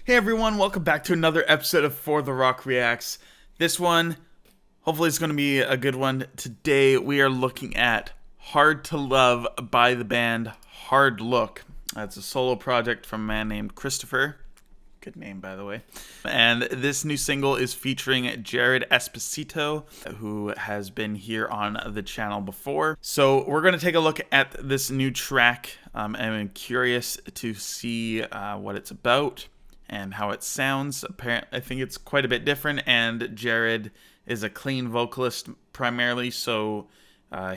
Hey everyone, welcome back to another episode of For the Rock Reacts. This one, hopefully it's going to be a good one. Today we are looking at Hard to Love by the band Hard Look. It's a solo project from a man named Christopher. Good name, by the way. And this new single is featuring Jared Esposito, who has been here on the channel before. So we're going to take a look at this new track. I'm curious to see what it's about and how it sounds. Apparently, I think it's quite a bit different, and Jared is a clean vocalist primarily, so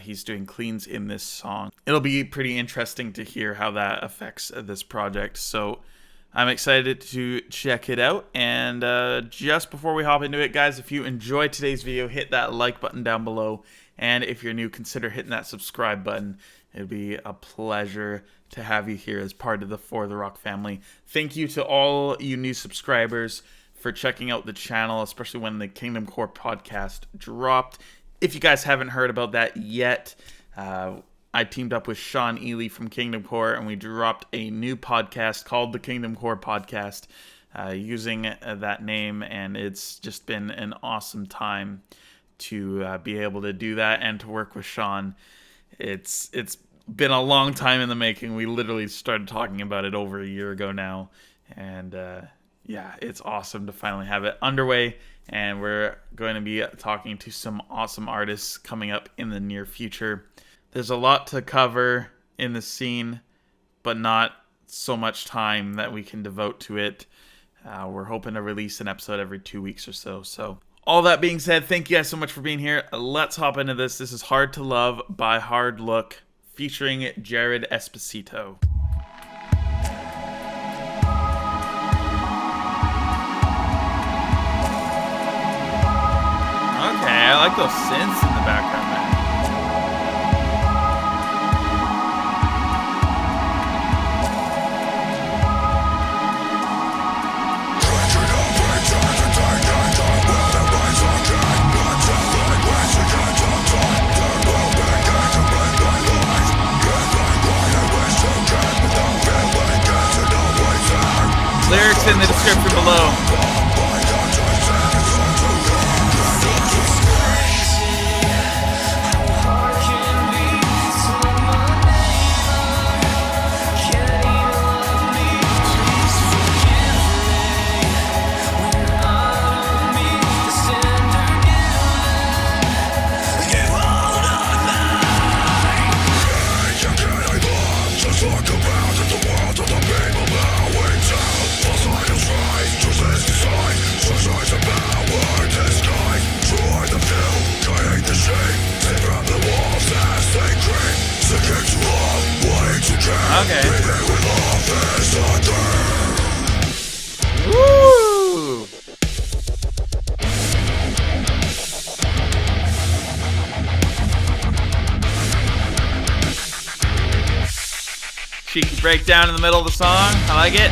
he's doing cleans in this song. It'll be pretty interesting to hear how that affects this project, so I'm excited to check it out. And just before we hop into it, guys, if you enjoyed today's video, hit that like button down below, and if you're new, consider hitting that subscribe button. It'd be a pleasure to have you here as part of the For the Rock family. Thank you to all you new subscribers for checking out the channel, especially when the Kingdom Core podcast dropped. If you guys haven't heard about that yet, I teamed up with Sean Ely from Kingdom Core, and we dropped a new podcast called the Kingdom Core Podcast using that name, and it's just been an awesome time to be able to do that and to work with Sean. It's been a long time in the making. We literally started talking about it over a year ago now, and yeah, it's awesome to finally have it underway, and we're going to be talking to some awesome artists coming up in the near future. There's a lot to cover in the scene, but not so much time that we can devote to it. We're hoping to release an episode every 2 weeks or so. So all that being said, thank you guys so much for being here. Let's hop into this. This is Hard to Love by Hard Look, featuring Jared Esposito. Okay, I like those synths in the background, man. Lyrics in the description below. Okay. Woo! Cheeky breakdown in the middle of the song. I like it.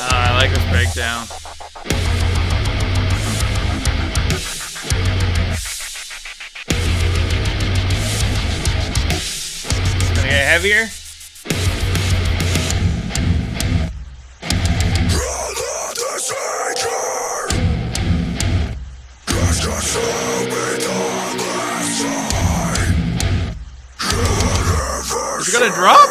I like this breakdown. heavier? Is it gonna drop?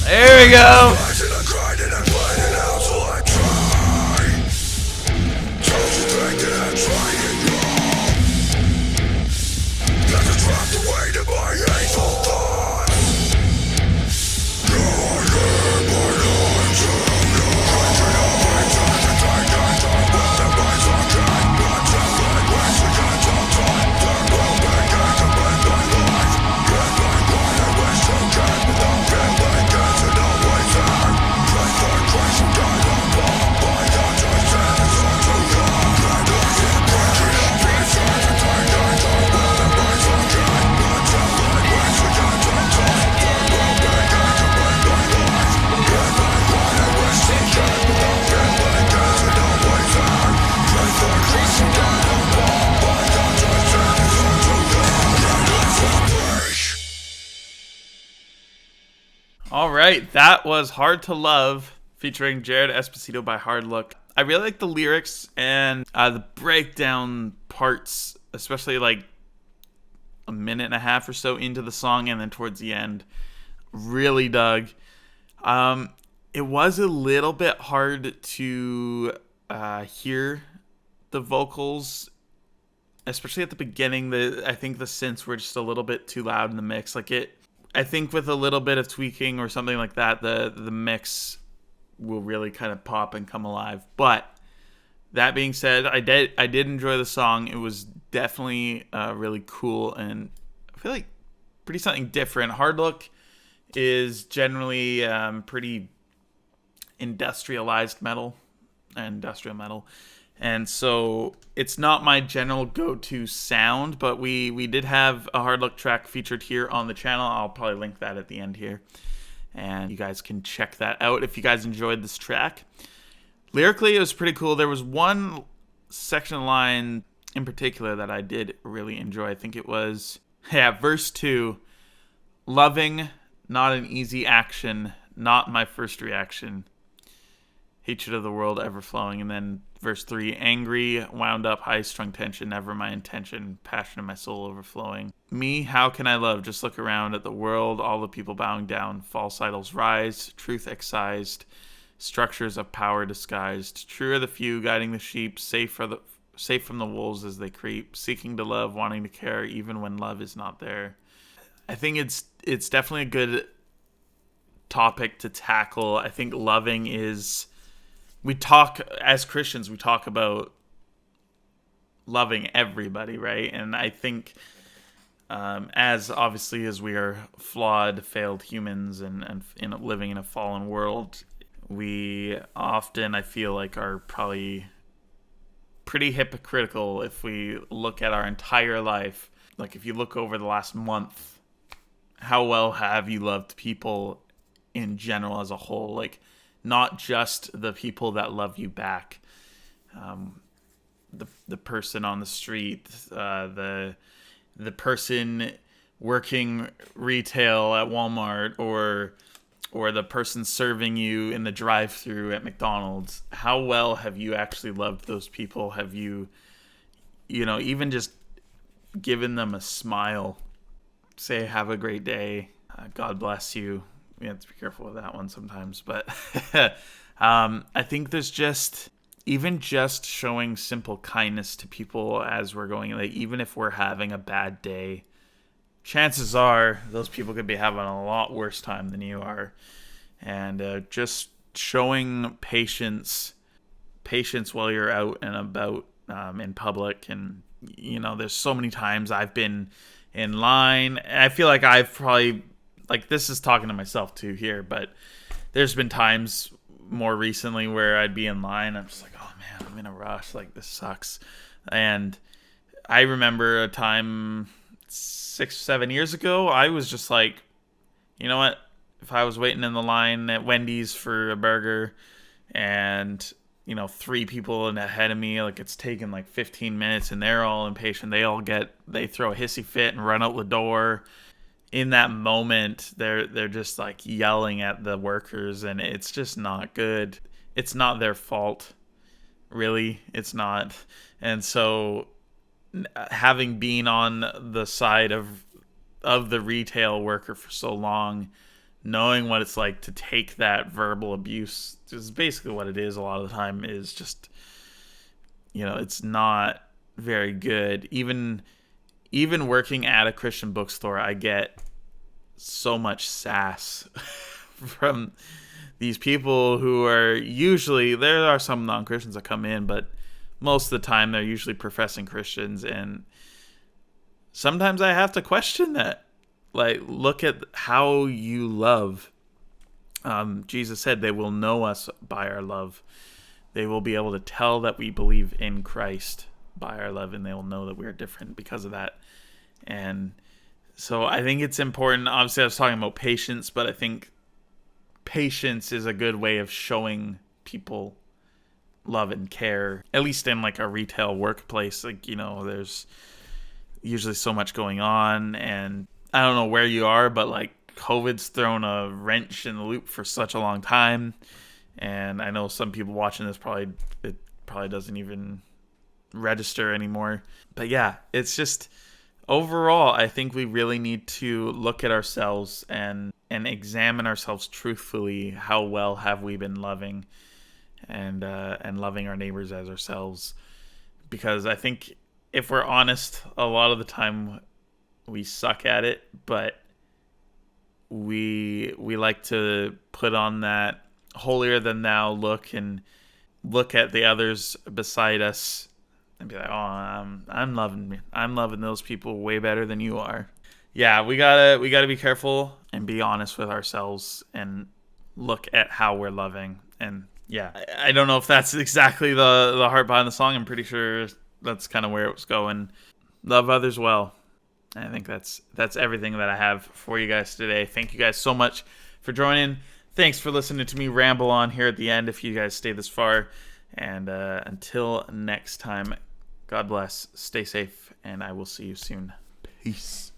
There we go. All right, that was Hard to Love featuring Jared Esposito by Hard Look. I really like the lyrics and the breakdown parts, especially like a minute and a half or so into the song and then towards the end. Really dug. It was a little bit hard to hear the vocals, especially at the beginning. I think the synths were just a little bit too loud in the mix. I think with a little bit of tweaking or something like that, the mix will really kind of pop and come alive. But that being said, I did enjoy the song. It was definitely really cool, and I feel like pretty something different. Hard Look is generally pretty industrial metal, and so it's not my general go-to sound, but we did have a Hard Look track featured here on the channel. I'll probably link that at the end here, and you guys can check that out if you guys enjoyed this track. Lyrically, it was pretty cool. There was one section line in particular that I did really enjoy. I think it was, verse 2, loving, not an easy action, not my first reaction, hatred of the world ever flowing. And then verse 3, angry, wound up, high-strung tension, never my intention, passion in my soul overflowing. Me, how can I love? Just look around at the world, all the people bowing down, false idols rise, truth excised, structures of power disguised. True are the few, guiding the sheep, safe from the wolves as they creep, seeking to love, wanting to care, even when love is not there. I think it's definitely a good topic to tackle. I think loving is... as Christians, we talk about loving everybody, right? And I think as obviously as we are flawed, failed humans and living in a fallen world, we often, I feel like, are probably pretty hypocritical if we look at our entire life. Like if you look over the last month, how well have you loved people in general as a whole? Like, not just the people that love you back, the person on the street, the person working retail at Walmart, or the person serving you in the drive-thru at McDonald's. How well have you actually loved those people? Have you even just given them a smile? Say, have a great day. God bless you. We have to be careful with that one sometimes, but I think there's just showing simple kindness to people as we're going, like even if we're having a bad day, chances are those people could be having a lot worse time than you are, and just showing patience while you're out and about in public. And there's so many times I've been in line, and I feel like I've probably, like, this is talking to myself too here, but there's been times more recently where I'd be in line, I'm just like, oh man, I'm in a rush, like this sucks. And I remember a time 6-7 years ago, I was just like, you know what, if I was waiting in the line at Wendy's for a burger and three people ahead of me, like it's taken like 15 minutes and they're all impatient. They throw a hissy fit and run out the door. In that moment, they're just like yelling at the workers, and it's just not good. It's not their fault, really. It's not. And so having been on the side of the retail worker for so long, knowing what it's like to take that verbal abuse, is basically what it is a lot of the time, is just, it's not very good. Even working at a Christian bookstore, I get so much sass from these people who are usually, there are some non-Christians that come in, but most of the time they're usually professing Christians, and sometimes I have to question that. Like, look at how you love. Jesus said they will know us by our love. They will be able to tell that we believe in Christ by our love, and they will know that we're different because of that. And so I think it's important. Obviously, I was talking about patience, but I think patience is a good way of showing people love and care, at least in like a retail workplace. Like, there's usually so much going on, and I don't know where you are, but like COVID's thrown a wrench in the loop for such a long time. And I know some people watching this it probably doesn't even register anymore. But yeah, it's just, overall, I think we really need to look at ourselves and examine ourselves truthfully. How well have we been loving and loving our neighbors as ourselves? Because I think if we're honest, a lot of the time we suck at it, but we like to put on that holier than thou look and look at the others beside us and be like, "Oh, I'm loving those people way better than you are." Yeah, we gotta be careful and be honest with ourselves and look at how we're loving. And yeah, I don't know if that's exactly the heart behind the song. I'm pretty sure that's kind of where it was going. Love others well. I think that's everything that I have for you guys today. Thank you guys so much for joining. Thanks for listening to me ramble on here at the end, if you guys stay this far. And until next time, God bless, stay safe, and I will see you soon. Peace.